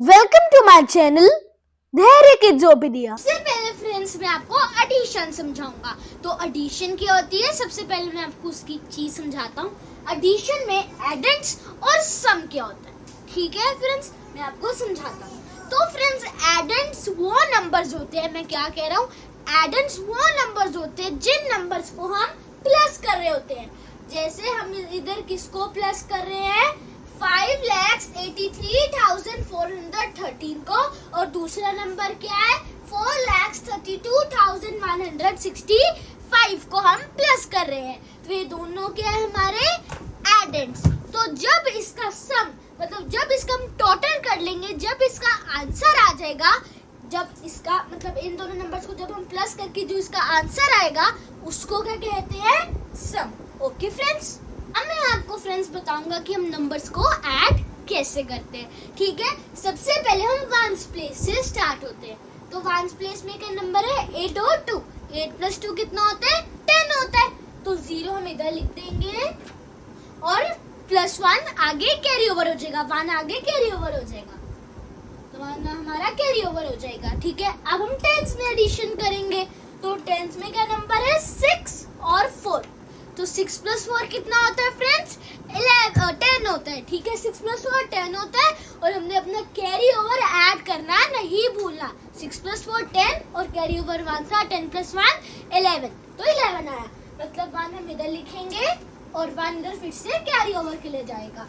Welcome to my channel धैर्य किड्सोपीडिया। सबसे पहले फ्रेंड्स मैं आपको एडिशन समझाऊंगा। तो एडिशन क्या होती है, सबसे पहले मैं आपको उसकी चीज समझाता हूँ। एडिशन में एडेंड्स और सम क्या होता है, ठीक है फ्रेंड्स, मैं आपको समझाता हूँ। तो फ्रेंड्स एडेंड्स वो नंबर्स होते हैं, मैं क्या कह रहा हूँ, एडेंड्स वो नंबर्स होते हैं जिन नंबर्स को हम प्लस कर रहे होते हैं। जैसे हम इधर किसको प्लस कर रहे हैं, 5,83,413 को, और दूसरा नंबर क्या है 4,32,165 को हम प्लस कर रहे हैं। तो ये दोनों क्या है हमारे एडेंड्स। तो जब इसका सम मतलब जब इसका हम टोटल कर लेंगे, जब इसका आंसर आ जाएगा, जब इसका मतलब इन दोनों नंबर्स को जब हम प्लस करके जो इसका आंसर आएगा उसको क्या कहते हैं, सम। ओके फ्रेंड्स, अब मैं आपको फ्रेंड्स बताऊंगा कि हम नंबर्स को ऐड कैसे करते हैं, ठीक है। सबसे पहले हम वंस प्लेस से स्टार्ट होते हैं। तो वंस प्लेस में क्या नंबर है 8 और 2। 8 प्लस 2 कितना होता है, 10 होता है। तो 0 हम इधर लिख देंगे और +1 आगे कैरी ओवर हो जाएगा, 1 आगे कैरी ओवर हो जाएगा, तो 1 हमारा कैरी ओवर हो जाएगा, ठीक है। अब हम टेंस में एडिशन करेंगे। तो टेंस में क्या नंबर है 6 और 4। तो 6 + 4 कितना होता है फ्रेंड्स, 10 होता है, ठीक है। 6 + 4 10 होता है, और हमने अपना कैरी ओवर ऐड करना है, नहीं भूलना। 6 + 4 10 और कैरी ओवर 1 था, 10 + 1 11, तो 11 आया। मतलब 1 हम इधर लिखेंगे और 1 इधर फिर से कैरी ओवर के लिए जाएगा।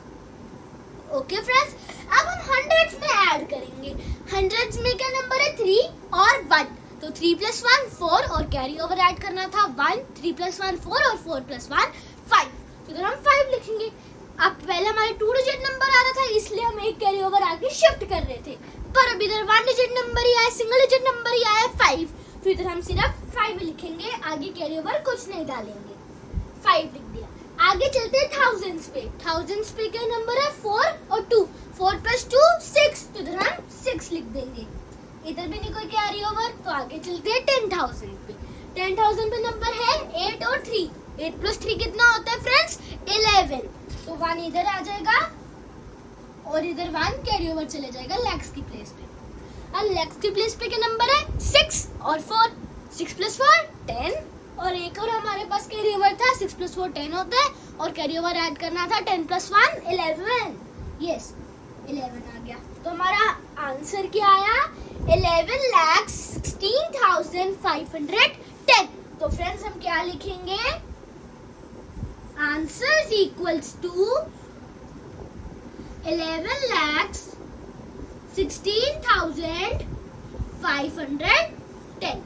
ओके फ्रेंड्स, अब हम हंड्रेड्स में ऐड करेंगे। हंड्रेड्स में क्या नंबर है 3 और 1। तो 3 + 1 4 और कैरी ओवर ऐड करना था 1, 3 + 1 4 और 4 + 1 5। तो इधर हम 5 लिखेंगे। अब पहले हमारे 2 डिजिट नंबर आ रहा था, इसलिए हम एक कैरी ओवर आगे शिफ्ट कर रहे थे, पर अब इधर 1 डिजिट नंबर ही आया, सिंगल डिजिट नंबर ही आया 5। तो इधर हम सिर्फ 5 लिखेंगे, आगे कैरी ओवर कुछ नहीं डालेंगे, 5 लिख दिया। आगे चलते हैं थाउजेंड्स पे। थाउजेंड्स पे क्या नंबर है 4 और 2। 4 + 2 6, तो इधर हम 6 लिख देंगे, इधर भी नहीं कोई कैरी ओवर। तो आगे चलते हैं 10,000 पे। 10,000 पे नंबर है 8 और 3। 8 + 3 कितना होता है फ्रेंड्स 11। तो 1 इधर आ जाएगा और इधर 1 कैरी ओवर चले जाएगा लैक्स की प्लेस पे। अब लैक्स की प्लेस पे क्या नंबर है 6 और 4। 6 + 4 10, और एक और हमारे पास कैरी ओवर था, 6 + 4 10 होता है, और कैरी ओवर ऐड करना था 10 + 1 11। यस 11 आ गया। तो हमारा आंसर क्या आया 11,16,510। तो फ्रेंड्स हम क्या लिखेंगे, आंसर इज इक्वल्स टू 11,16,510।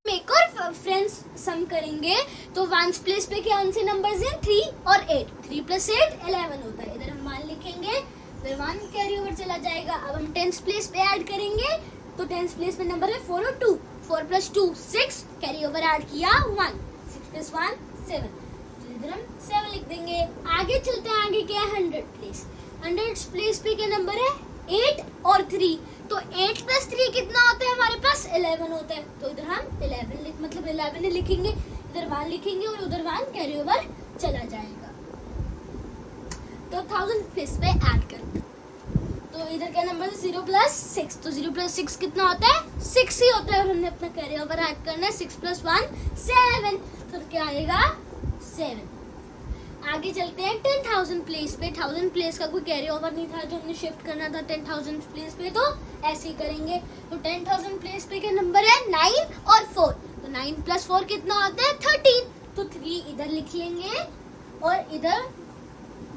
एक और फ्रेंड्स सम करेंगे। तो वंस प्लेस पे कौन से नंबर्स हैं 3 और 8। 3 + 8 11 होता है, इधर हम 1 लिखेंगे, फिर 1 कैरी ओवर चला जाएगा। अब हम 10th प्लेस पे ऐड करेंगे। तो 10th प्लेस पे नंबर है 4 और 2। 4 + 2 6, कैरी ओवर ऐड किया 1, 6 + 1 7, तो इधर हम 7 लिख देंगे। आगे चलते हैं, आगे क्या है 100 प्लेस। 100 प्लेस पे क्या नंबर है 8 और 3। तो 8 + 3 कितना होता है हमारे पास 11 होता है, तो इधर हम 11 ही लिखेंगे, इधर 1 लिखेंगे और उधर 1 कैरी ओवर चला जाएगा। तो 1000 प्लेस पे ऐड कर, तो इधर क्या नंबर है 0 + 6। तो 0 + 6 कितना होता है 6 ही होता है, और हमने अपना कैरी ओवर ऐड करना है 6 + 1 7, तो क्या आएगा 7। आगे चलते हैं 10,000 प्लेस पे। 1000 प्लेस का कोई कैरी ओवर नहीं था जो हमने शिफ्ट करना था 10,000 प्लेस पे, तो ऐसे ही करेंगे। तो 10,000 प्लेस पे क्या नंबर है 9 और 4। तो 9 + 4 कितना होता है 13। तो 3 इधर लिख लेंगे और इधर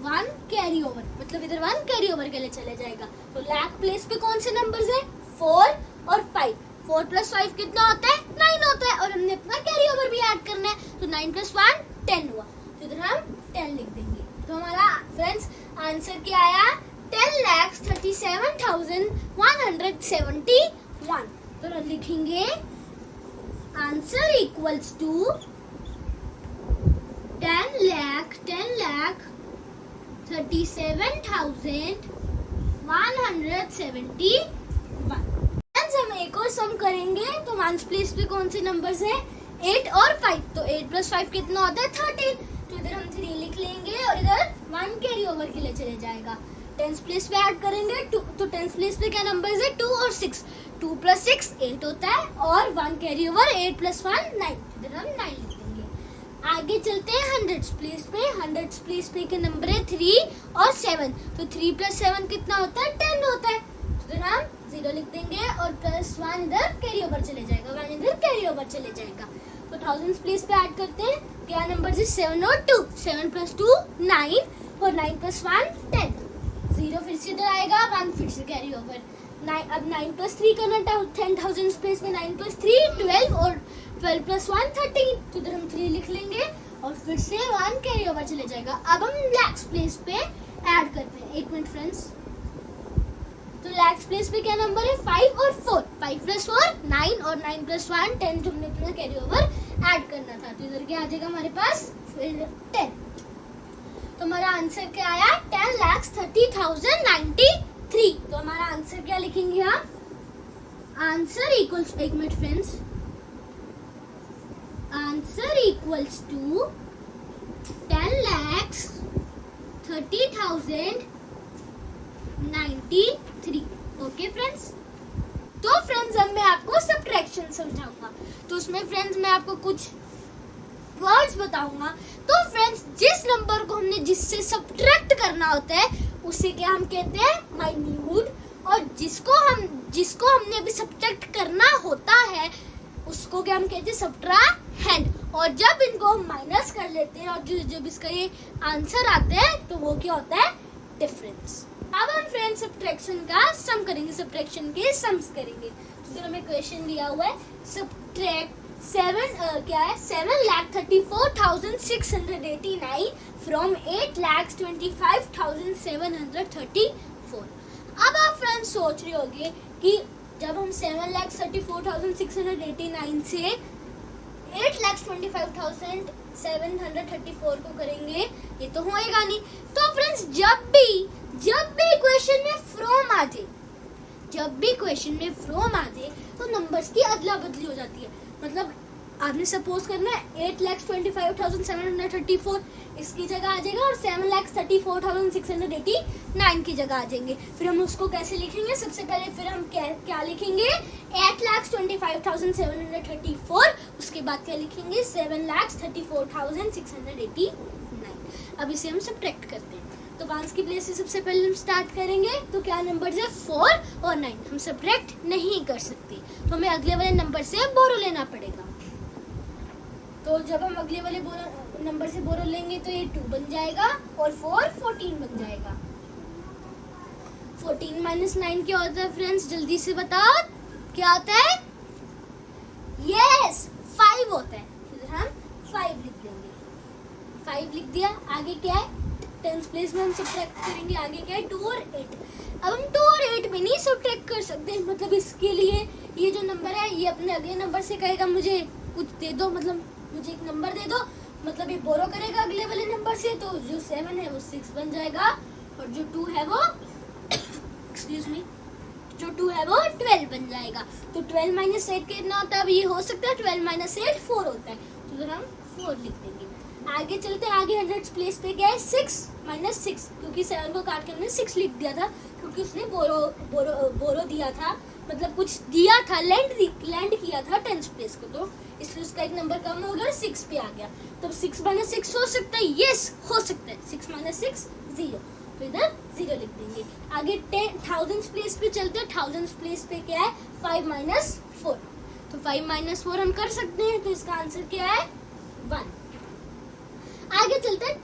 1 कैरी ओवर, मतलब इधर 1 कैरी ओवर के लिए चले जाएगा। तो लाख प्लेस पे कौन से नंबर्स है 4 और 5। 4 + 5 कितना होता है 9 होता है, और हमने अपना कैरी ओवर भी ऐड करना है। तो 9 + 1 10 हुआ, तो इधर हम 10 लिख देंगे। तो हमारा फ्रेंड्स आंसर क्या आया 10,37,171। तो लिखेंगे आंसर इक्वल्स टू 10,37,171। हम एक और सम करेंगे। तो वंस प्लेस पे कौन से नंबर्स हैं 8 और 5। तो 8 + 5 कितना होता है 13। तो इधर हम 3 लिख लेंगे और इधर 1 कैरी ओवर के लिए चले जाएगा। टेंस प्लेस पे ऐड करेंगे तो टेंस प्लेस पे क्या नंबर्स है 2 और 6, 2 + 6 8 होता है और 1 कैरी ओवर, 8 + 1 9, इधर हम 9 लिख देंगे। आगे चलते हैं हंड्रेड्स प्लेस पे। हंड्रेड्स प्लेस पे के नंबर है 3 और 7, तो 3 + 7 कितना होता है 10 होता है, तो इधर हम 0 लिख देंगे और +1 इधर कैरी ओवर चले जाएगा, 1 इधर कैरी ओवर चले जाएगा। तो थाउजेंड्स प्लेस पे ऐड करते हैं, क्या नंबर है 7 और 2, 7 + 2 9 और 9 + 1 10, 0 फिर से इधर आएगा, 1 फिर से कैरी ओवर। 9 अब 9 + 3 करना था 10,000 प्लेस में, 9 + 3 12 और 12 + 1 13, तो इधर हम 3 लिख लेंगे और फिर से 1 कैरी ओवर चले जाएगा। अब हम लैक्स प्लेस पे ऐड करते हैं, 1 मिनट फ्रेंड्स। तो लैक्स प्लेस पे क्या नंबर है 5 और 4, 5 + 4 9 और 9 + 1 10, जो हमने अपना कैरी ओवर ऐड करना था, तो इधर क्या आ जाएगा हमारे पास फिर 10। तो हमारा आंसर क्या आया 10,30,093। तो हमारा आंसर क्या लिखेंगे हम, answer equals, 1 minute friends, answer equals to 10,30,093। Okay friends. तो फ्रेंड्स अब मैं आपको सब्ट्रैक्शन समझाऊंगा, तो उसमें फ्रेंड्स मैं आपको कुछ वर्ड्स बताऊंगा। तो फ्रेंड्स जिस नंबर को हमने जिससे सब्ट्रैक्ट करना होता है उसे क्या हम कहते हैं माइन्यूट, और जिसको हमने अभी सब्ट्रैक्ट करना होता है उसको क्या हम कहते हैं सब्ट्राहेंड। और जब इनको हम माइनस कर लेते हैं और जब इसका ये आंसर आता है तो वो क्या होता है डिफरेंस। अब हम फ्रेंड्स सब्ट्रैक्शन का सम करेंगे, सब्ट्रैक्शन के सम्स करेंगे। तो फिर हमें क्वेश्चन दिया हुआ है सब्ट्रैक्ट 7,34,689 फ्रॉम 8,25,734। अब आप फ्रेंड्स सोच रहे होंगे कि जब हम 7,34,689 से 8,25,734 को करेंगे ये तो होएगा नहीं। तो फ्रेंड्स जब भी क्वेश्चन में फ्रॉम आ जाए, तो नंबर्स की अदला बदली हो जाती है। मतलब आपने सपोज करना है 8,25,734 इसकी जगह आ जाएगा और 7,34,689 की जगह आ जाएंगे। फिर हम उसको कैसे लिखेंगे, सबसे पहले फिर हम क्या लिखेंगे 8,25,734, उसके बाद क्या लिखेंगे 7,34,689। अब इसे हम सब्ट्रैक्ट करते हैं। तो 5 की प्लेस से सबसे पहले हम स्टार्ट करेंगे, तो क्या नंबर है 4 और 9, हम सब्ट्रैक्ट नहीं कर सकते, तो हमें अगले वाले नंबर से बोरो लेना पड़ेगा। तो जब हम अगले वाले नंबर से बोरो लेंगे तो ये 2 बन जाएगा और 4 14 बन जाएगा। 14 - 9 क्या होता है फ्रेंड्स, जल्दी से बताओ क्या होता है, यस 5 होता है, तो हम 5 लिख देंगे। 5 लिख दिया, आगे क्या है 10 प्लेस में हम सब्ट्रैक्ट करेंगे, आगे क्या है 2 और 8। अब हम 2 और 8 में नहीं सब्ट्रैक्ट कर सकते, मतलब इसके लिए ये जो नंबर है ये अपने अगले नंबर से कहेगा मुझे कुछ दे दो, मतलब मुझे एक नंबर दे दो, मतलब ये बोरो करेगा अगले वाले नंबर से, तो जो 7 है वो 6 बन जाएगा और जो 2 है वो एक्सक्यूज मी, जो 2 है वो 12 बन जाएगा। तो 12 - 8 कितना होता है, अब ये हो सकता है 12 - 8 4 होता है, तो इधर हम 4 लिख देंगे। आगे चलते हैं, आगे 100 प्लेस पे क्या है 6 - 6, क्योंकि 7 को काट के हमने 6 लिख दिया था, क्योंकि उसने बोरो दिया था, मतलब कुछ दिया था, लैंड किया था 10 प्लेस को, तो इसलिए उसका एक नंबर कम हो गया 6 पे आ गया। तो 6 - 6 हो सकता है, यस हो सकता है, 6 - 6 0, तो इधर 0 लिख देंगे। आगे 10,000 प्लेस पे चलते हैं, 1000 प्लेस पे क्या है 5 - 4, तो 5 - 4 हम कर सकते हैं, तो इसका आंसर क्या है 1। आगे चलते हैं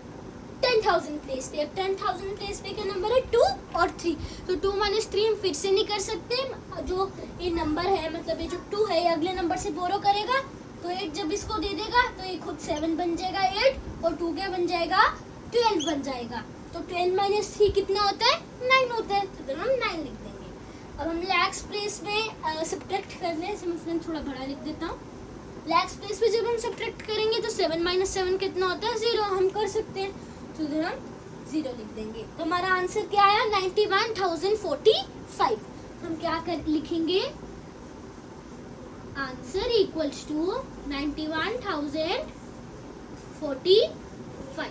10,000 प्लेस पे। अब 10,000 प्लेस पे क्या नंबर है 2 और 3, तो 2 - 3 हम फिर से नहीं कर सकते, जो ये नंबर है मतलब ये जो 2 है ये अगले नंबर से बोरो करेगा, तो 8 जब इसको दे देगा तो ये खुद 7 बन जाएगा 8, और 2 क्या बन जाएगा 12 बन जाएगा। तो 12 - 3 कितना होता है 9 होता है, तो हम 9 लिख देंगे। अब हम लैक्स प्लेस में सब्ट्रैक्ट करने से मैं थोड़ा बड़ा लिख देता हूँ। लैक्स प्लेस पे जब हम सब्ट्रैक्ट करेंगे तो 7 - 7 कितना होता है 0, हम कर सकते हैं, तो इधर हम 0 लिख देंगे। तो हमारा आंसर क्या आया 91,045। हम क्या लिखेंगे, आंसर इक्वल्स टू 91,045।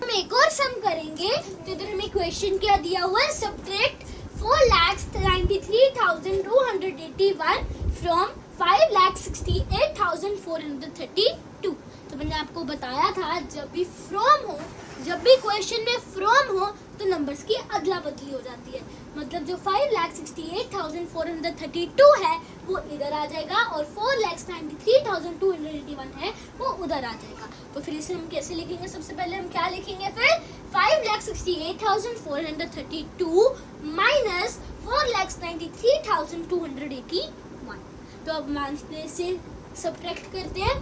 हम एक और सम करेंगे। तो इधर हमें क्वेश्चन क्या दिया हुआ है, सब्ट्रैक्ट 4,93,281 फ्रॉम 5,68,432। तो मैंने आपको बताया था जब भी फ्रॉम हो, जब भी क्वेश्चन में फ्रॉम हो तो नंबर्स की अदला बदली हो जाती है। मतलब जो 5,68,432 है वो इधर आ जाएगा और 4,93,281 है वो उधर आ जाएगा। तो फिर इसे हम कैसे लिखेंगे, सबसे पहले हम क्या लिखेंगे, फिर 5,68,432 माइनस 4,93,281। तो अब वंस प्लेस से सब्ट्रैक्ट करते हैं।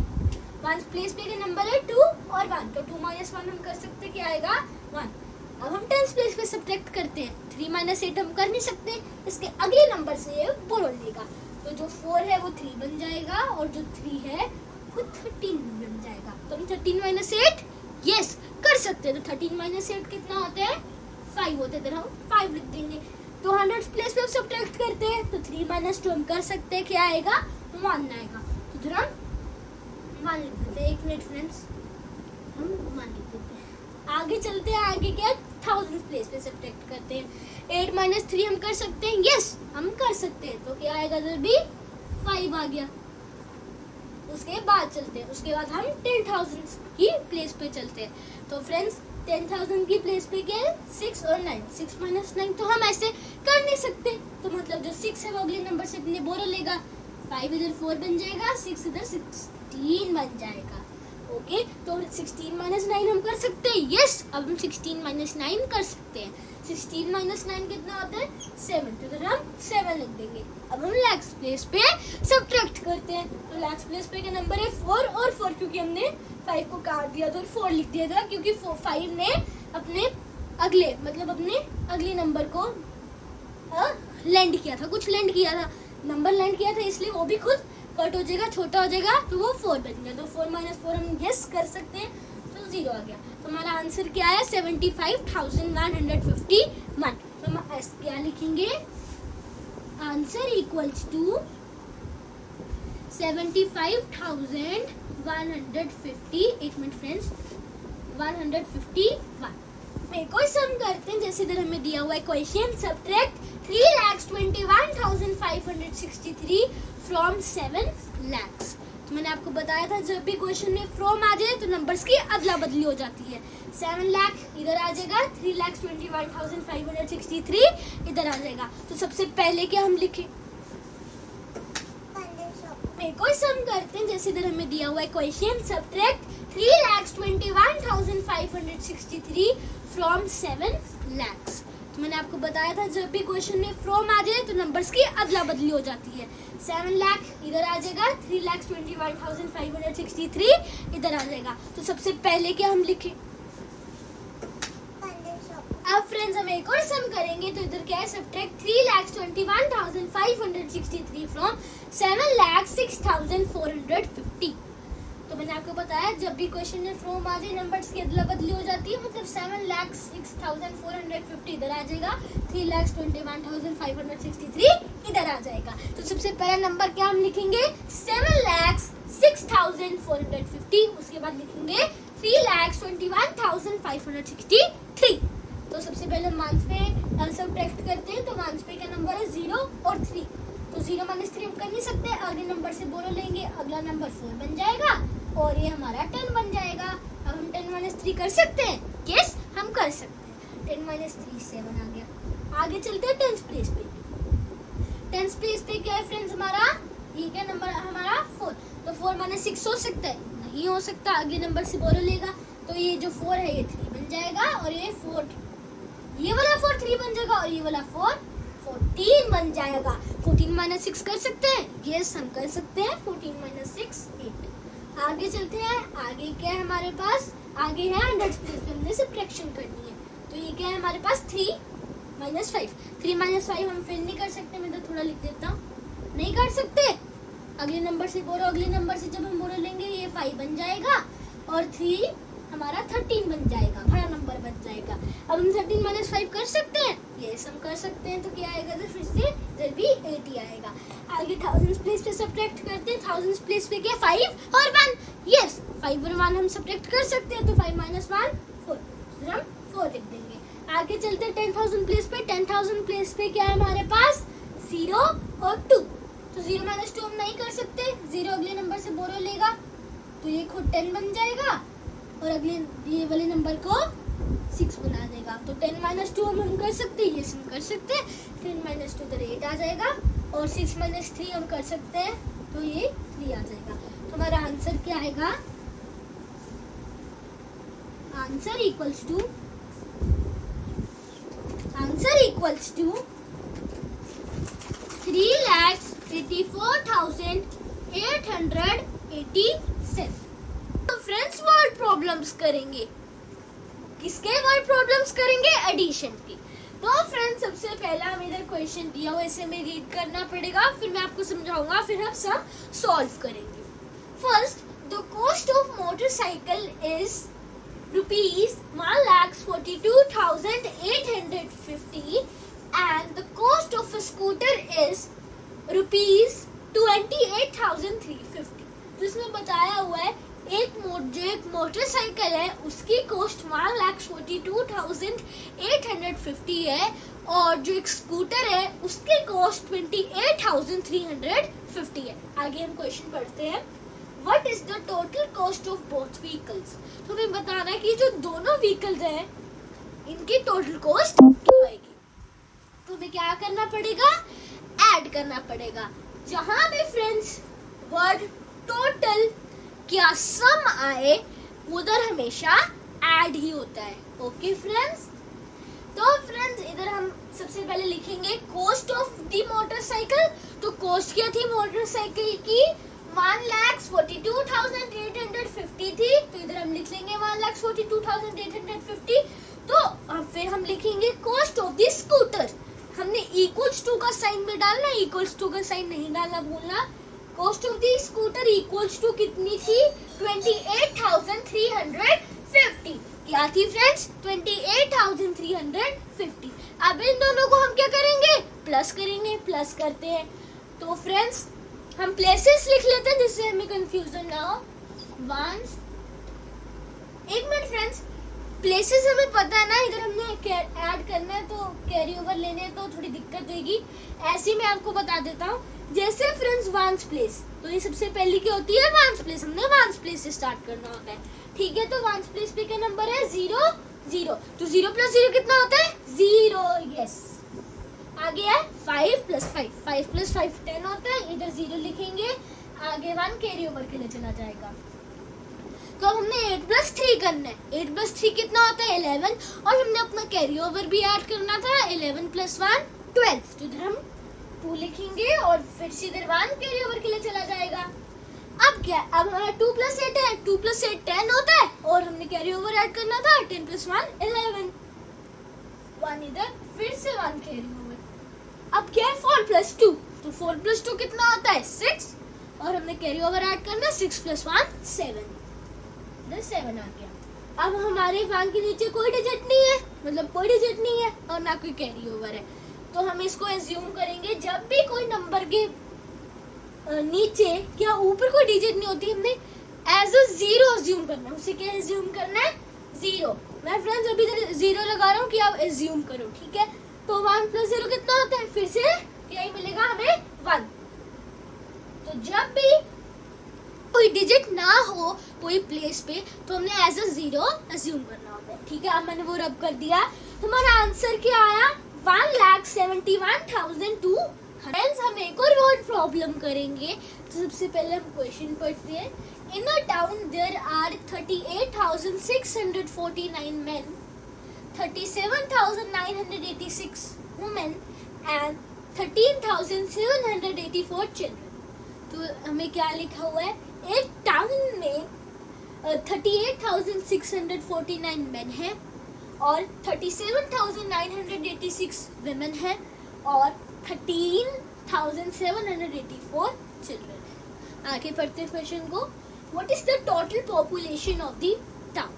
वंस प्लेस पे का नंबर है 2 और 1, तो 2 माइनस 1 हम कर सकते हैं, क्या आएगा 1। अब हम टेंस प्लेस पे सब्ट्रैक्ट करते हैं। 3 माइनस 8 हम कर नहीं सकते, इसके अगले नंबर से ये बोल लेगा। तो जो 4 है वो 3 बन जाएगा और जो 3 है वो 13 बन जाएगा। तो हम 13 माइनस 8 यस कर सकते हैं। तो 13 माइनस 8 कितना होता है, 5 होते हैं। इधर हम 5 लिख देंगे। तो 100 प्लेस पे हम सब्ट्रैक्ट करते हैं तो 3 माइनस 2 हम कर सकते हैं, क्या आएगा 1 आएगा। तो इधर हम 1 लिख देते हैं। 1 मिनट फ्रेंड्स, हम 1 लिख देते हैं। आगे चलते हैं। आगे क्या 1000 प्लेस पे सब्ट्रैक्ट करते हैं। 8 माइनस 3 हम कर सकते हैं, यस हम कर सकते हैं। तो क्या आएगा, इधर भी 5 आ गया। उसके बाद चलते हैं, उसके बाद हम 10,000 की प्लेस पे चलते हैं। तो फ्रेंड्स 10,000 की प्लेस पे क्या है 6 और 9, 6 माइनस 9 तो हम ऐसे कर नहीं सकते। तो मतलब जो 6 है वो अगले नंबर से अपने बोरो लेगा। 5 इधर 4 बन जाएगा, 6 इधर 16 बन जाएगा। ओके, तो 16 माइनस 9 हम कर सकते हैं, यस अब हम 16 माइनस 9 कर सकते हैं। 16 माइनस 9 कितना होता है 7, तो इधर हम 7 लिख देंगे। अब हम लैक्स प्लेस पे सब्ट्रैक्ट करते हैं। तो लैक्स प्लेस पे का नंबर है 4 और 4, क्योंकि हमने 5 को काट दिया तो 4 लिख दिया था, क्योंकि 5 ने अपने अगले मतलब अपने अगले नंबर को लैंड किया था, कुछ लैंड किया था, नंबर लैंड किया था, इसलिए वो भी खुद कट हो जाएगा, छोटा हो जाएगा, तो वो 4 बन गया। तो 4 माइनस 4 हम यस कर सकते हैं, तो 0 आ गया। तो हमारा आंसर क्या है 75,151। तो हम क्या लिखेंगे, आंसर इक्वल्स टू 75,150। एक मिनट फ्रेंड्स, 151। एक और सम करते हैं। जैसे इधर हमें दिया हुआ है क्वेश्चन, सब्ट्रैक्ट 3,21,563 फ्रॉम 7 lakhs। तो मैंने आपको बताया था जब भी क्वेश्चन में फ्रॉम आ जाए तो नंबर्स की अदला बदली हो जाती है। 7 लाख इधर आ जाएगा, 3,21,563 इधर आ जाएगा। तो सबसे पहले क्या हम लिखें, एक और सम करते हैं। जैसे इधर हमें दिया हुआ है क्वेश्चन, सब्ट्रैक्ट 3,21,563 फ्रॉम 7 lakhs। तो मैंने आपको बताया था जब भी क्वेश्चन में फ्रॉम आ जाए तो नंबर्स की अदला बदली हो जाती है। 7 लाख इधर आ जाएगा, 3,21,563 इधर आ जाएगा। तो सबसे पहले क्या हम लिखें, अब फ्रेंड्स हम एक और सम करेंगे। तो इधर क्या है, सब्ट्रैक्ट 3,21,563 फ्रॉम 7,06,450। तो मैंने आपको बताया जब भी क्वेश्चन में फ्रॉम आ जाए नंबर्स की अदला बदली हो जाती है। मतलब 7,06,450 इधर आ जाएगा, 3,21,563 इधर आ जाएगा। तो सबसे पहला नंबर क्या हम लिखेंगे 7,06,450। उसके बाद लिखेंगे 3,21,563। तो सबसे पहले मांस पे सब्ट्रैक्ट करते हैं। तो मांस पे का नंबर है 0 और 3। तो 0 माइनस 3 हम कर नहीं सकते, अगले नंबर से बोलो लेंगे, अगला नंबर 4 बन जाएगा और ये हमारा 10 बन जाएगा। अब हम 10 माइनस 3 कर सकते हैं, यस हम कर सकते हैं। 10 माइनस 3 7 आ गया। आगे चलते हैं 10th प्लेस पे। 10th प्लेस पे क्या है फ्रेंड्स हमारा, ये क्या नंबर हमारा 4। तो 4 माइनस 6 हो सकता है, नहीं हो सकता, अगले नंबर से बोलो लेगा। तो ये जो 4 है ये 3 बन जाएगा और ये 4, ये वाला 4 3 बन जाएगा और ये वाला 4 14 बन जाएगा। 14 माइनस 6 कर सकते हैं, यस हम कर सकते हैं। 14 माइनस 6 8। आगे चलते हैं। आगे क्या है हमारे पास, आगे है 100 प्लेस पे हमने सब्ट्रैक्शन करनी है। तो ये क्या है हमारे पास 3 माइनस 5। 3 माइनस 5 हम फिर नहीं कर सकते, मैं तो थोड़ा लिख देता हूँ, नहीं कर सकते। अगले नंबर से बोलो, अगले नंबर से जब हम बोलो लेंगे ये 5 बन जाएगा और 3 हमारा 13 बन जाएगा, बड़ा नंबर बन जाएगा। अब हम 13 माइनस 5 कर सकते हैं, यस हम कर सकते हैं। तो क्या आएगा, तो फिर से इधर भी 80 आएगा। आगे 1000 प्लेस पे सब्ट्रैक्ट करते हैं। 1000 प्लेस पे क्या 5 और 1, यस 5 और 1 हम सब्ट्रैक्ट कर सकते हैं। तो 5 माइनस 1 4, इधर हम 4 लिख देंगे। आगे चलते 10,000 प्लेस पे। 10,000 प्लेस पे क्या है हमारे पास? 0 और 2। तो 0 माइनस 2 हम नहीं कर सकते, 0 अगले नंबर से बोरो लेगा तो ये खुद 10 बन जाएगा और अगले ये वाले नंबर को 6 बना देगा। तो 10 माइनस 2 हम कर सकते हैं, ये हम कर सकते हैं। 10 माइनस 2 इधर 8 आ जाएगा और 6 माइनस 3 हम कर सकते हैं तो ये 3 आ जाएगा। तो हमारा आंसर क्या आएगा? Answer equals to 3,84,887। तो फ्रेंड्स वर्ड प्रॉब्लम्स करेंगे। किसके वर्ड प्रॉब्लम्स करेंगे? एडिशन की। तो फ्रेंड्स सबसे पहला हमें इधर क्वेश्चन दिया हुआ, इसे हमें रीड करना पड़ेगा, फिर मैं आपको समझाऊंगा, फिर हम सब सॉल्व करेंगे। First, the cost of motorcycle is ₹1,42,850 and the cost of a scooter is ₹28,350। तो इसमें बताया हुआ है जो एक मोटरसाइकिल है उसकी कॉस्ट 1,42,850 है और जो एक स्कूटर है उसकी कॉस्ट 28,350 है। आगे हम क्वेश्चन पढ़ते हैं। What is the total cost of both vehicles? तो हमें बताना है कि जो दोनों व्हीकल्स हैं इनकी टोटल कॉस्ट क्या आएगी। तो हमें क्या करना पड़ेगा? ऐड करना पड़ेगा। जहां भी फ्रेंड्स वर्ड टोटल क्या सम आए उधर हमेशा ऐड ही होता है। ओके फ्रेंड्स, तो फ्रेंड्स इधर हम सबसे पहले लिखेंगे कॉस्ट ऑफ द मोटरसाइकिल। तो कॉस्ट क्या थी मोटरसाइकिल की? 1,42,850 थी, तो इधर हम लिख लेंगे 1,42,850। तो फिर हम लिखेंगे कॉस्ट ऑफ द स्कूटर। हमने इक्वल्स टू का साइन में डालना, इक्वल्स टू का साइन नहीं डालना भूलना। Cost of the scooter equals to कितनी थी? 28,350। क्या थी फ्रेंड्स? 28,350। अब इन दोनों को हम क्या करेंगे? प्लस करेंगे। प्लस करते हैं तो फ्रेंड्स हम प्लेसेस लिख लेते हैं जिससे हमें कंफ्यूजन ना हो। वंस, एक मिनट फ्रेंड्स, प्लेसेस हमें पता है ना, इधर हमने ऐड करना है तो कैरी ओवर लेने हैं तो थोड़ी दिक्कत होगी। ऐसे ही मैं आपको बता देता हूँ। जैसे फ्रेंड्स वंस प्लेस, तो ये सबसे पहली क्या होती है? Ones place. हमने वंस प्लेस से स्टार्ट करना होता है, ठीक है। तो वंस प्लेस पे क्या नंबर है? 0 0। तो 0 प्लस 0 कितना होता है? 0। यस। आगे है 5 प्लस 5, 5 प्लस 5 10 होता है। इधर 0 लिखेंगे, आगे 1 कैरी ओवर के लिए चला जाएगा। तो हमने 8 प्लस 3 करना है। 8 प्लस 3 कितना होता है? 11। और हमने अपना कैरी ओवर भी ऐड करना था। 11 प्लस 1 12। तो इधर हम 2 लिखेंगे और फिर से इधर 1 कैरी ओवर के लिए चला जाएगा। अब क्या? अब हमारा 2 प्लस 8 है। 2 प्लस 8 10 होता है और हमने कैरी ओवर ऐड करना था। 10 प्लस 1 11। 1 इधर, फिर से 1 कैरी ओवर। अब क्या है? 4 प्लस 2। तो 4 प्लस 2 कितना होता है? 6। और हमने कैरी ओवर ऐड करना 6 प्लस 1 7। इधर 7 आ गया। अब हमारे 1 के नीचे कोई डिजिट नहीं है, मतलब कोई डिजिट नहीं है और ना कोई कैरी ओवर है। तो हम इसको एज्यूम करेंगे जब भी कोई नंबर के नीचे क्या ऊपर कोई डिजिट नहीं होती, हमने एज अ 0 एज्यूम करना है। उसे क्या एज्यूम करना है? 0। मैं फ्रेंड्स अभी इधर 0 लगा रहा हूँ कि आप एज्यूम करो, ठीक है। तो 1 प्लस 0 कितना होता है? फिर से क्या ही मिलेगा हमें? 1। तो जब भी कोई डिजिट ना हो कोई प्लेस पे तो हमने एज अ 0 एज्यूम करना होता है, ठीक है। अब मैंने वो रब कर दिया। हमारा आंसर क्या आया? 1,71,200। फ्रेंड्स हम एक और वर्ड प्रॉब्लम करेंगे। तो सबसे पहले हम क्वेश्चन पढ़ते हैं। In a town there are 38,649 men, 37,986 women and 13,784 children। तो हमें क्या लिखा हुआ है? एक टाउन में 38,649 मेन है और 37,986 women है और 13,784 चिल्ड्रन। आगे पढ़ते हैं क्वेश्चन को। What is the total population of the town?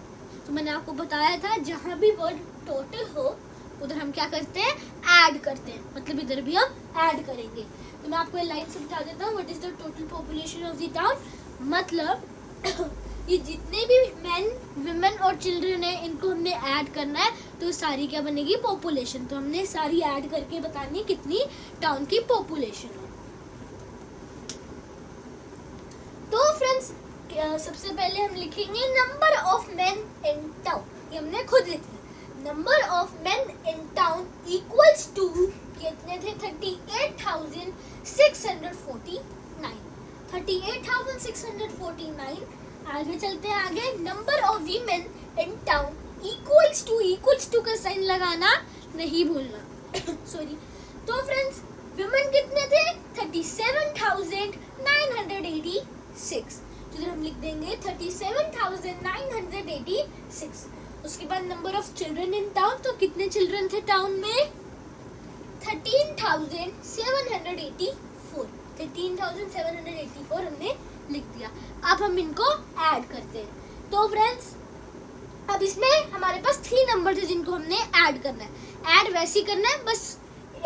तो मैंने आपको बताया था जहां भी वर्ड टोटल हो उधर हम क्या करते हैं? ऐड करते हैं। मतलब इधर भी हम ऐड करेंगे। तो मैं आपको लाइन समझा देता हूँ। What is the total population of the town? मतलब ये जितने भी मेन, विमेन और चिल्ड्रन है इनको हमने ऐड करना है, तो सारी क्या बनेगी, पॉपुलेशन। तो हमने सारी ऐड करके बतानी कितनी टाउन की पॉपुलेशन है। तो फ्रेंड्स सबसे पहले हम लिखेंगे number of men in town, ये हमने खुद लिखा। Number of men in town equals to कितने थे, 38,649। 38,649। आगे चलते हैं आगे। Number of women in town equals to का साइन लगाना नहीं भूलना सॉरी। तो फ्रेंड्स विमेन कितने थे, 37,986, तो हम लिख देंगे 37,986। उसके बाद number of children in town, तो कितने चिल्ड्रन थे टाउन में, 13,784। 13,784 हमने लिख दिया। अब हम इनको ऐड करते हैं। तो फ्रेंड्स अब इसमें हमारे पास 3 नंबर थे जिनको हमने ऐड करना है। ऐड वैसे ही करना है, बस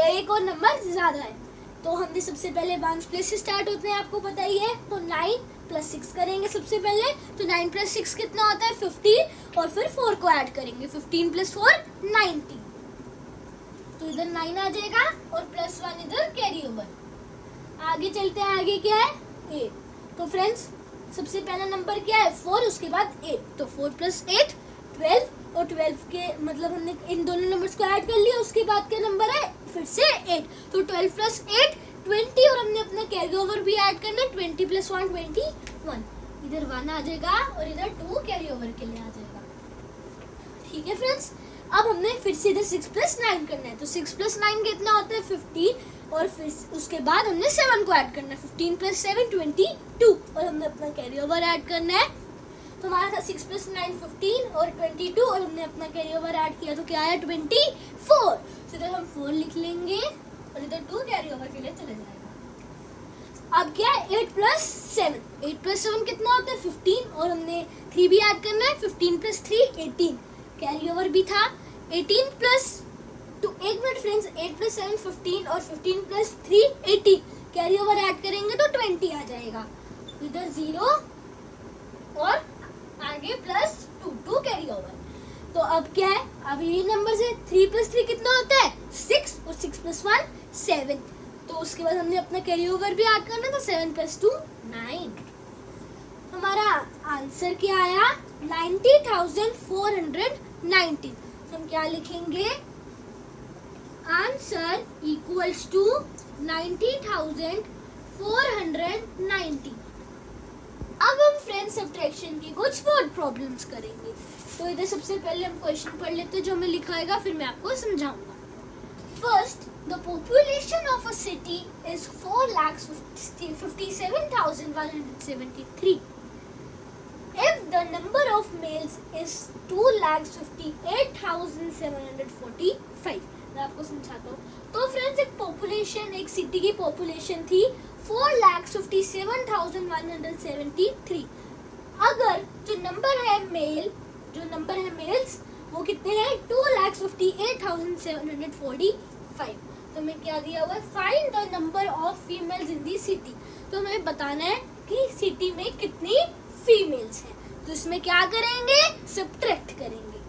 एक और नंबर ज्यादा है। तो हमने सबसे पहले 1 प्लेस से स्टार्ट होते हैं, आपको पता ही है। तो 9 + 6 करेंगे सबसे पहले। तो 9 + 6 कितना होता है, 15, और फिर 4 को ऐड करेंगे। 15 + 4 19। तो इधर 9 आ जाएगा और +1 इधर कैरी ओवर। आगे चलते हैं, आगे क्या है, 8। तो फ्रेंड्स सबसे पहला नंबर क्या है, 4, उसके बाद 8। तो 4 + 8 12, और 12 के मतलब हमने इन दोनों नंबर्स को ऐड कर लिया। उसके बाद क्या नंबर है, फिर से 8। तो 12 + 8 20, और हमने अपना कैरी ओवर भी ऐड करना है। 20 + 1 21। इधर 1 आ जाएगा और इधर 2 कैरी ओवर के लिए आ जाएगा। ठीक है फ्रेंड्स, अब हमने फिर से इधर 6 + 9 करना है। तो 6 + 9 कितना होता है, 15, और फिर उसके बाद हमने 7 को ऐड करना है। 15 + 7 22, और हमने अपना कैरी ओवर ऐड करना है। तो हमारा था 6 + 9 15 और 22, और हमने अपना कैरी ओवर ऐड किया, तो क्या आया, 24। तो इधर हम 4 लिख लेंगे और इधर 2 कैरी ओवर के लिए चले जाएगा। अब क्या है, 8 + 7। 8 + 7 कितना होता है, 15, और हमने 3 भी ऐड करना है। 15 + 3 18, कैरी ओवर भी था। 18 + 2, एक मिनट फ्रेंड्स, 8 + 7 15, और 15 + 3 18, कैरी ओवर ऐड करेंगे तो 20 आ जाएगा। इधर 0 और आगे +2 कैरी ओवर। तो अब क्या है, अब ये नंबर से 3 + 3 कितना होता है, 6, और 6 + 1 7। तो उसके बाद हमने अपना कैरी ओवर भी ऐड करना था। 7 + 2 9। हमारा आंसर क्या आया, 90,490। हम क्या लिखेंगे, आंसर इक्वल्स टू 90,490। अब हम फ्रेंड्स सब्ट्रैक्शन की कुछ वर्ड प्रॉब्लम्स करेंगे। तो इधर सबसे पहले हम क्वेश्चन पढ़ लेते हैं, जो हमें लिखा होगा, फिर मैं आपको समझाऊंगा। First, the population of a city is 4,57,173. If the number of males is 2,58,745. मैं आपको समझाता हूँ। तो फ्रेंड्स एक पॉपुलेशन, एक सिटी की पॉपुलेशन थी 4,57,173। अगर जो नंबर है मेल्स वो कितने हैं, 2,58,745। तो हमें क्या दिया हुआ है, find the number of females in the city. तो हमें बताना है कि सिटी में कितनी फीमेल्स हैं। तो इसमें क्या करेंगे, सब्ट्रैक्ट करेंगे।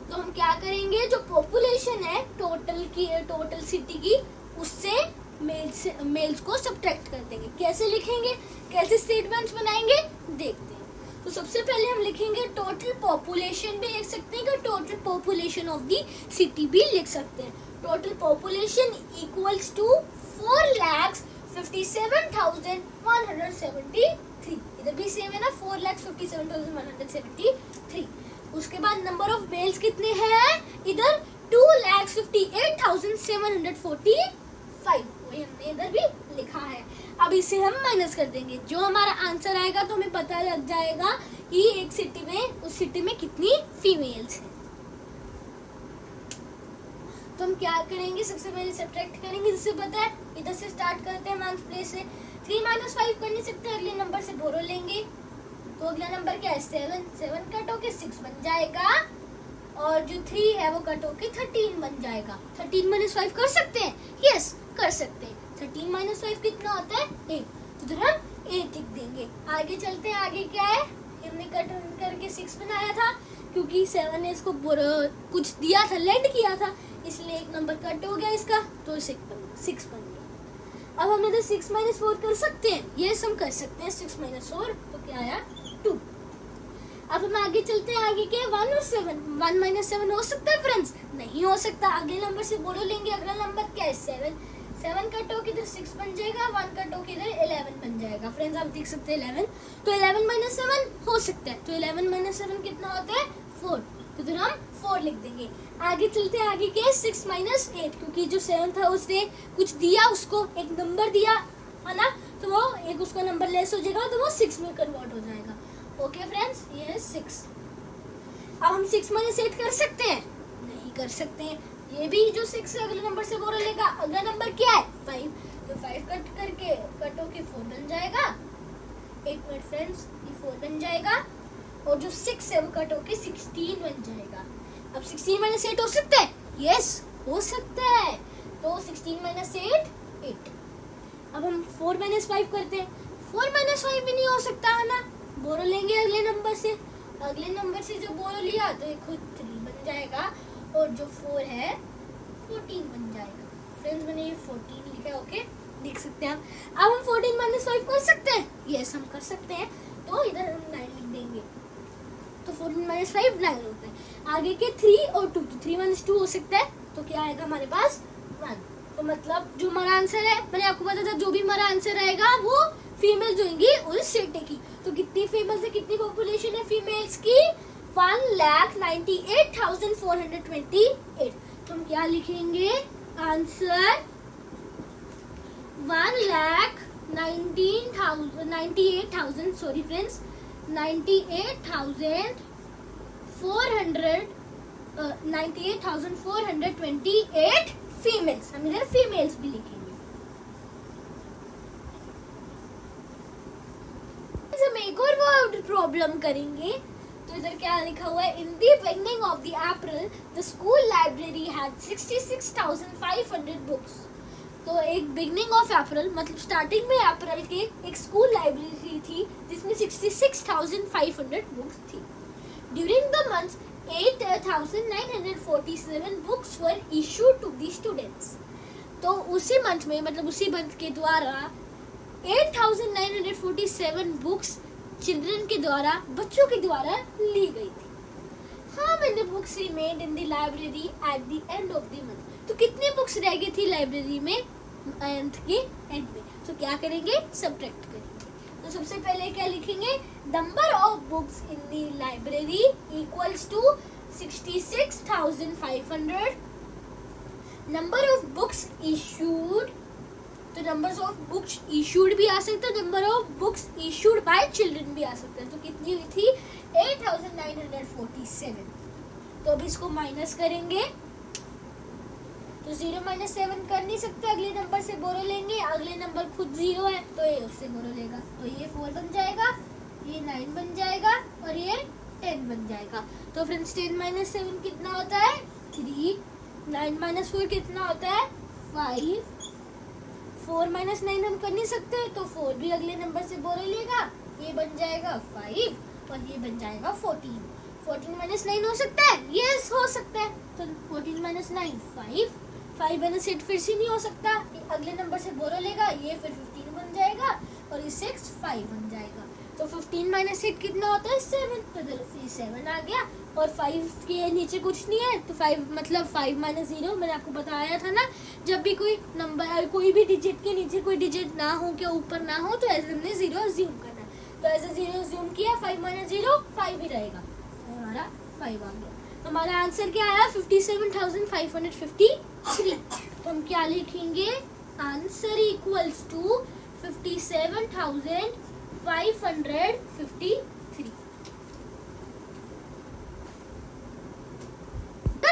तो हम क्या करेंगे, जो पॉपुलेशन है टोटल सिटी की, उससे मेल्स को सब्ट्रैक्ट कर देंगे। कैसे लिखेंगे, कैसे स्टेटमेंट्स बनाएंगे, देखते हैं। तो सबसे पहले हम लिखेंगे टोटल पॉपुलेशन भी लिख सकते हैं, total population of the city भी लिख सकते हैं। Total population equals to 4,57,173। इधर भी सेम है ना, 4,57,173। उसके बाद नंबर ऑफ मेल्स कितने हैं, इधर 2,58,745। वही हमने इधर भी लिखा है। अब इसे हम माइनस कर देंगे, जो हमारा आंसर आएगा तो हमें पता लग जाएगा कि एक सिटी में, उस सिटी में कितनी फीमेल्स हैं। तो हम क्या करेंगे, सबसे पहले सब्ट्रैक्ट करेंगे, जिससे पता है। इधर से स्टार्ट करते हैं, 1 प्लेस से। 3 - 5 कर नहीं सकते, अगले नंबर से बोरो लेंगे। तो अगला नंबर क्या है, 7 कट होके 6 बन जाएगा, और जो 3 है वो कट होके 13 बन जाएगा। 13 - 5 कर सकते हैं, यस कर सकते हैं। 13 - 5 कितना होता है, 8। तो इधर हम 8 लिख देंगे। आगे चलते हैं, आगे क्या है, कट करके 6 बनाया था, क्योंकि 7 ने इसको कुछ दिया था, लैंड किया था, इसलिए एक नंबर कट हो गया इसका, तो 6 बन गया। अब हम इधर 6 - 4 कर सकते हैं, ये हम कर सकते हैं 6 - 4, तो क्या आया 2। अब हम आगे चलते हैं, आगे क्या 1 और 7। 1 - 7 हो सकता है फ्रेंड्स? नहीं हो सकता, अगले नंबर से बोलो लेंगे। अगला नंबर क्या है 7। 7 कट होकर इधर 6 बन जाएगा, 1 कट होकर इधर 11 बन जाएगा। फ्रेंड्स आप देख सकते हैं 11, तो 11 - 7 हो सकता है। तो 11 - 7 कितना होता है 4, तो इधर हम 4 लिख देंगे। आगे चलते हैं, आगे क्या है 6 - 8, क्योंकि जो 7 था उसने कुछ दिया, उसको एक नंबर दिया है ना, तो वो एक उसका नंबर लेस हो जाएगा, तो वो 6 में कन्वर्ट हो जाएगा। ओके फ्रेंड्स, ये है 6। अब हम 6 - 8 कर सकते हैं? नहीं कर सकते हैं। ये भी जो 6 है अगले नंबर से बोल लेगा। अगला नंबर क्या है 5, तो 5 कट करके कट होके 4 बन जाएगा। एक मिनट फ्रेंड्स, ये 4 बन जाएगा, और जो 6 है वो कट होके 16 बन जाएगा। अब 16 - 8 हो सकता है? यस हो सकता है। तो 16 - 8। अब हम 4 - 5 करते हैं। 4 - 5 भी नहीं हो सकता है ना, बोलो लेंगे अगले नंबर से। अगले नंबर से जो बोलो लिया तो ये खुद 3 बन जाएगा, और जो 4 है 14 बन जाएगा। फ्रेंड्स मैंने ये 14 लिखा है, ओके देख सकते हैं आप। अब हम 14 - 5 कर सकते हैं? यस हम कर सकते हैं, तो इधर हम 9 लिख देंगे, तो 14 - 5 9 होता है। आगे के 3 और 2, तो 3 - 2 हो सकता है, तो क्या आएगा हमारे पास 1। तो मतलब जो हमारा आंसर है, मैंने आपको बताया था जो भी हमारा आंसर आएगा वो फीमेल्स होंगी उस सेट की। तो कितनी फीमेल्स है, कितनी पॉपुलेशन है फीमेल्स की 1,98,428। तो हम क्या लिखेंगे आंसर 1,98,000 सॉरी फ्रेंड्स 98,428 फीमेल्स। हम इधर फीमेल्स भी लिखेंगे। हम एक और वर्ड प्रॉब्लम करेंगे, तो इधर क्या लिखा हुआ है in the beginning of the April the school library had 66,500 books. तो एक बिगनिंग ऑफ अप्रैल मतलब स्टार्टिंग में अप्रैल के एक स्कूल लाइब्रेरी थी जिसमें 66,500 बुक्स थी। During the month 8,947 books were issued to the students. तो उसी मंथ में मतलब उसी मंथ के द्वारा 8,947 बुक्स चिल्ड्रन के द्वारा बच्चों के द्वारा ली गई थी। हाँ मैंने books remained in the library at the end of the month. तो कितनी बुक्स रह गई थी लाइब्रेरी में मंथ के एंड में? तो क्या करेंगे सब्ट्रैक्ट करेंगे। तो सबसे पहले क्या लिखेंगे number of books in the library equals to 66,500 number of books issued. तो नंबर्स ऑफ बुक्स इशूड भी आ सकता है, number of books issued by children भी आ सकता है। तो कितनी हुई थी 8,947। तो अब इसको माइनस करेंगे, तो 0 - 7 कर नहीं सकते, अगले नंबर से बोरो लेंगे। अगले नंबर खुद 0 है तो ये उससे बोरो लेगा, तो ये 4 बन जाएगा, ये 9 बन जाएगा और ये 10 बन जाएगा। तो फ्रेंड्स 10 - 7 कितना होता है 3, 9 - 4 कितना होता है 5, 4 - 9 हम कर नहीं सकते, तो 4 भी अगले नंबर से बोरो लेगा, ये बन जाएगा 5 और ये बन जाएगा 14। 14 - 9 हो सकता है? यस हो सकता है। तो 14 - 9 5, 5 - 8 फिर से नहीं हो सकता, अगले नंबर से बोरो लेगा, ये फिर 15 बन जाएगा और ये 6 5 बन जाएगा। तो 15 - 8 कितना होता है 7, तो 7 आ गया और 5 के नीचे कुछ नहीं है, तो 5 मतलब 5 - 0 मैंने आपको बताया था ना, जब भी कोई नंबर कोई भी डिजिट के नीचे कोई डिजिट ना हो क्या ऊपर ना हो तो ऐसे हमने 0 अज्यूम करना है। तो ऐसे 0 अज्यूम किया, 5 - 0 5 ही रहेगा, तो हमारा 5 आ गया। हमारा आंसर क्या आया 57,553। तो हम क्या लिखेंगे आंसर इक्वल्स टू 57,553।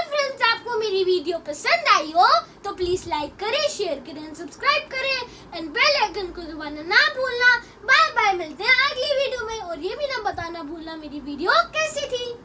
फ्रेंड्स आपको मेरी वीडियो पसंद आई हो तो प्लीज लाइक करें, शेयर करें, सब्सक्राइब करें एंड बेल आइकन को दबाना ना भूलना। बाय बाय, मिलते हैं अगली वीडियो में, और ये भी ना बताना भूलना मेरी वीडियो कैसी थी।